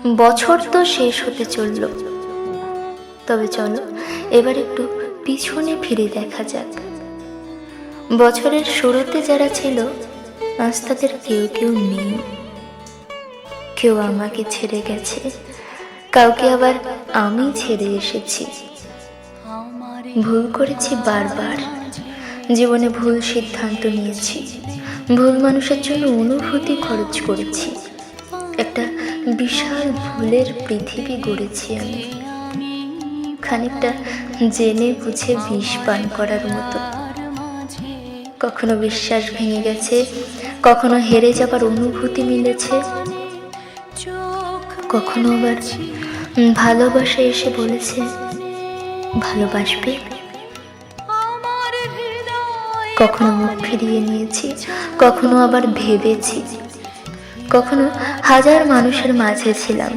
বছর তো শেষ হতে চলল, তবে চলো এবার একটু পিছনে ফিরে দেখা যাক। বছরের শুরুতে যারা ছিল আজ তাদের কেউ কেউ নেই। কেউ আমাকে ছেড়ে গেছে, কাউকে আবার আমি ছেড়ে এসেছি। ভুল করেছি বারবার, জীবনে ভুল সিদ্ধান্ত নিয়েছি, ভুল মানুষের জন্য অনুভূতি খরচ করেছি। একটা বিশাল ভুলের পৃথিবী গড়েছি আমি, খানিকটা জেনে বুঝে বিষ পান করার মতো। কখনো বিশ্বাস ভেঙে গেছে, কখনো হেরে যাবার অনুভূতি মিলেছে, কখনো আবার ভালোবাসা এসে বলেছে ভালোবাসবে। কখনো মুখ ফিরিয়ে নিয়েছি, কখনো আবার ভেবেছি। কখনো হাজার মানুষের মাঝে ছিলাম,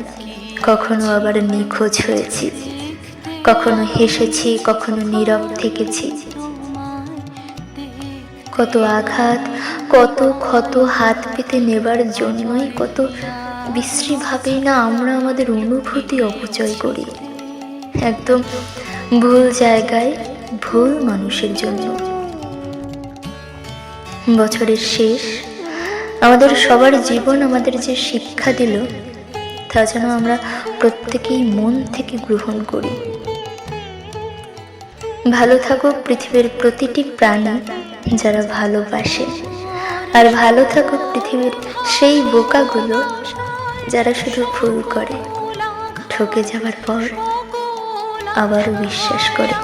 কখনো আবার নিখোঁজ হয়েছি। কখনো হেসেছি, কখনো নীরব থেকেছি। কত আঘাত, কত ক্ষত হাত পেতে নেবার জন্যই কত বিশ্রীভাবেই না আমরা আমাদের অনুভূতি অপচয় করি, একদম ভুল জায়গায় ভুল মানুষের জন্য। বছরের শেষ আমাদের সবার জীবন আমাদের যে শিক্ষা দিল তা যেন আমরা প্রত্যেকেই মন থেকে গ্রহণ করি। ভালো থাকুক পৃথিবীর প্রতিটি প্রাণী যারা ভালোবাসে, আর ভালো থাকুক পৃথিবীর সেই বোকাগুলো যারা শুধু ভুল করে, ঠকে যাবার পর আবারও বিশ্বাস করে।